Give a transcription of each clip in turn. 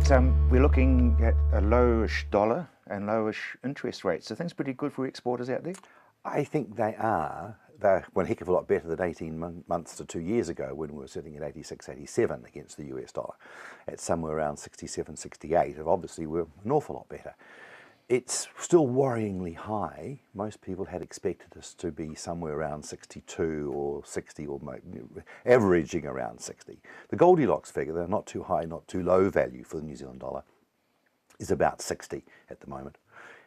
we're looking at a lowish dollar and lowish interest rates. So things pretty good for exporters out there? I think they are. They're one heck of a lot better than 18 months to 2 years ago when we were sitting at 86, 87 against the US dollar. At somewhere around 67, 68, and obviously we're an awful lot better. It's still worryingly high. Most people had expected us to be somewhere around 62 or 60, or averaging around 60. The Goldilocks figure, they're not too high, not too low value for the New Zealand dollar, is about 60 at the moment.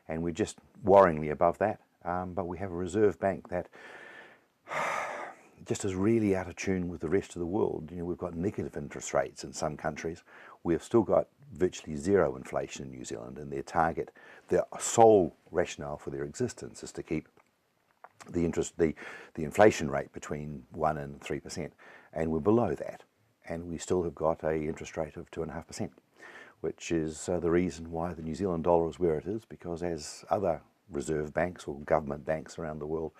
And we're just worryingly above that. But we have a Reserve Bank that just is really out of tune with the rest of the world. You know, we've got negative interest rates in some countries. We've still got virtually zero inflation in New Zealand, and their target, their sole rationale for their existence is to keep the inflation rate between 1% and 3%, and we're below that. And we still have got an interest rate of 2.5%, which is the reason why the New Zealand dollar is where it is, because as other reserve banks or government banks around the world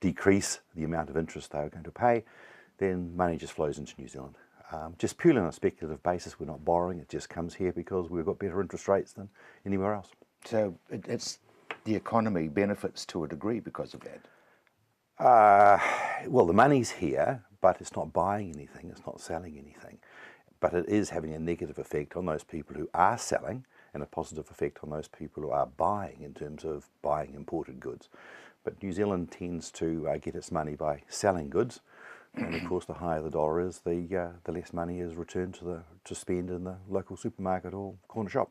decrease the amount of interest they are going to pay, then money just flows into New Zealand. Just purely on a speculative basis, we're not borrowing, it just comes here because we've got better interest rates than anywhere else. So it's the economy benefits to a degree because of that? Well, the money's here, but it's not buying anything, it's not selling anything. But it is having a negative effect on those people who are selling, and a positive effect on those people who are buying in terms of buying imported goods. But New Zealand tends to get its money by selling goods, and of course the higher the dollar is, the less money is returned to spend in the local supermarket or corner shop.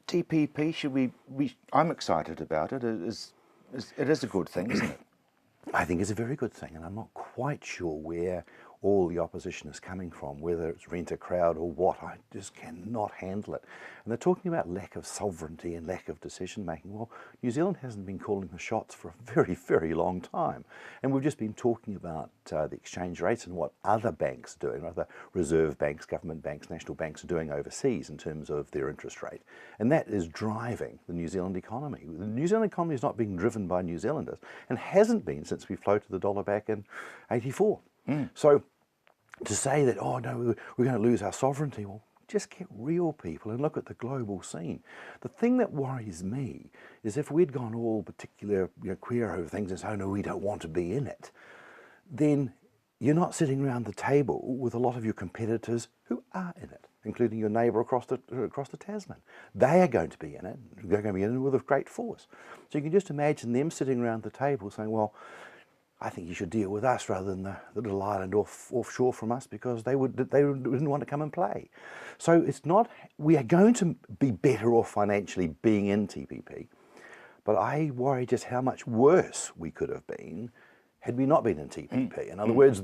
TPP, I'm excited about it. It is a good thing, isn't it? I think it's a very good thing, and I'm not quite sure where all the opposition is coming from, whether it's rent a crowd or what. I just cannot handle it. And they're talking about lack of sovereignty and lack of decision making. Well, New Zealand hasn't been calling the shots for a very, very long time. And we've just been talking about the exchange rates and what other banks are doing, other reserve banks, government banks, national banks are doing overseas in terms of their interest rate. And that is driving the New Zealand economy. The New Zealand economy is not being driven by New Zealanders, and hasn't been since we floated the dollar back in '84. So to say that, oh no, we're going to lose our sovereignty, well, just get real, people, and look at the global scene. The thing that worries me is if we'd gone all particular queer over things and said, oh no, we don't want to be in it, then you're not sitting around the table with a lot of your competitors who are in it, including your neighbour across the Tasman. They are going to be in it. They're going to be in it with a great force. So you can just imagine them sitting around the table saying, well, I think you should deal with us rather than the little island offshore from us, because they didn't want to come and play. So it's not, we are going to be better off financially being in TPP, but I worry just how much worse we could have been had we not been in TPP. In other words,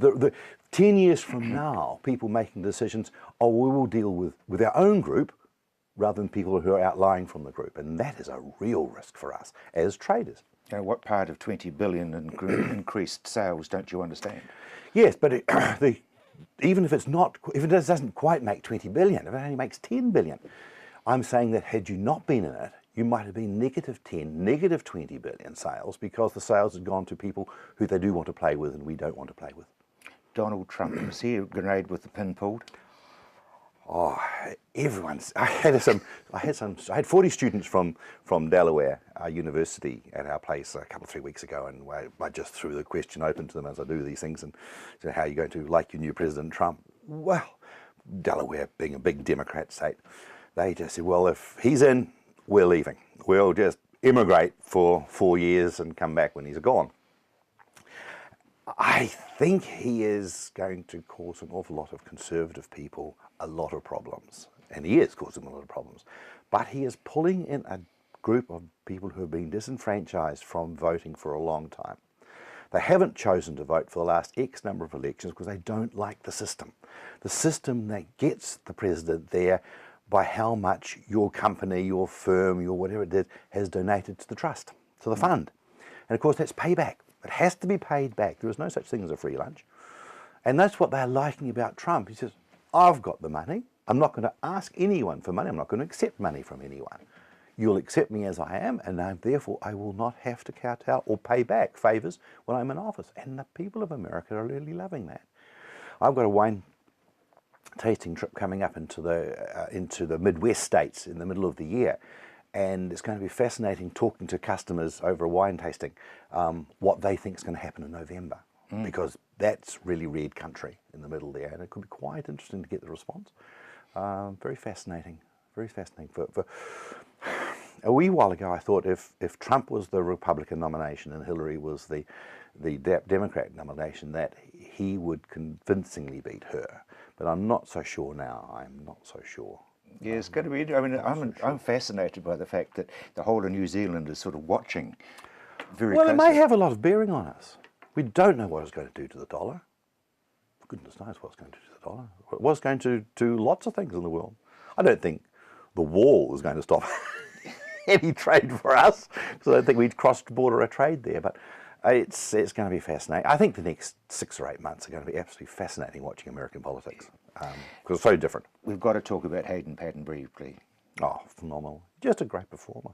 10 years from now, people making decisions, oh, we will deal with our own group rather than people who are outlying from the group. And that is a real risk for us as traders. What part of 20 billion increased sales don't you understand? Yes, but even if it doesn't quite make 20 billion, if it only makes 10 billion, I'm saying that had you not been in it, you might have been negative 10, negative 20 billion sales, because the sales had gone to people who they do want to play with and we don't want to play with. Donald Trump, was he a grenade with the pin pulled? Oh, I had 40 students from Delaware University at our place a couple of 3 weeks ago, and I just threw the question open to them as I do these things, and said, how are you going to like your new President Trump? Well, Delaware being a big Democrat state, they just said, well, if he's in, we're leaving. We'll just immigrate for 4 years and come back when he's gone. I think he is going to cause an awful lot of conservative people a lot of problems, and he is causing a lot of problems, but he is pulling in a group of people who have been disenfranchised from voting for a long time. They haven't chosen to vote for the last X number of elections because they don't like the system that gets the president there by how much your company, your firm, your whatever it did, has donated to the trust, to the fund. And of course that's payback. It has to be paid back. There is no such thing as a free lunch. And that's what they're liking about Trump. He says, I've got the money. I'm not going to ask anyone for money. I'm not going to accept money from anyone. You'll accept me as I am, and therefore I will not have to kowtow or pay back favours when I'm in office. And the people of America are really loving that. I've got a wine tasting trip coming up into the Midwest states in the middle of the year, and it's going to be fascinating talking to customers over a wine tasting what they think is going to happen in November, because that's really red country in the middle there, and it could be quite interesting to get the response. Very fascinating, very fascinating. For a wee while ago, I thought if Trump was the Republican nomination and Hillary was the Democratic nomination, that he would convincingly beat her. But I'm not so sure now. I'm not so sure. Yeah, it's going to be. I mean, I'm fascinated by the fact that the whole of New Zealand is sort of watching very well, closely. it may have a lot of bearing on us. We don't know what it's going to do to the dollar. Goodness knows what it's going to do to the dollar. It was going to do lots of things in the world. I don't think the wall is going to stop any trade for us, because I don't think we'd crossed border a trade there. But it's going to be fascinating. I think the next 6 or 8 months are going to be absolutely fascinating watching American politics, because it's so different. We've got to talk about Hayden Paton briefly. Oh, phenomenal. Just a great performer.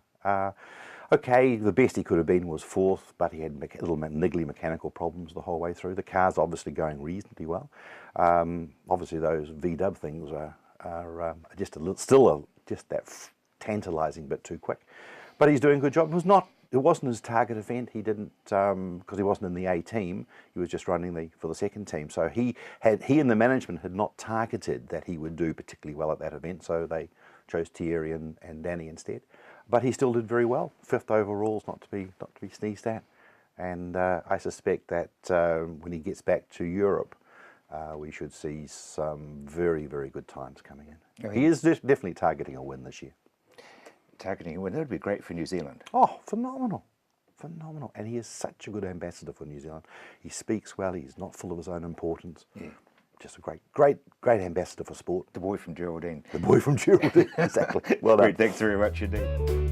Okay, the best he could have been was 4th, but he had little niggly mechanical problems the whole way through. The car's obviously going reasonably well. Obviously those VW things are just just that tantalising bit too quick. But he's doing a good job. It wasn't his target event. He didn't, because he wasn't in the A team. He was just running for the second team. So he and the management had not targeted that he would do particularly well at that event. So they chose Thierry and Danny instead. But he still did very well. 5th overall is not to be sneezed at. And I suspect that when he gets back to Europe, we should see some very, very good times coming in. He is definitely targeting a win this year. Targeting a win, that would be great for New Zealand. Oh, phenomenal. Phenomenal. And he is such a good ambassador for New Zealand. He speaks well. He's not full of his own importance. Yeah. Just a great ambassador for sport. The boy from Geraldine. The boy from Geraldine, exactly. Well done. Great, thanks very much indeed.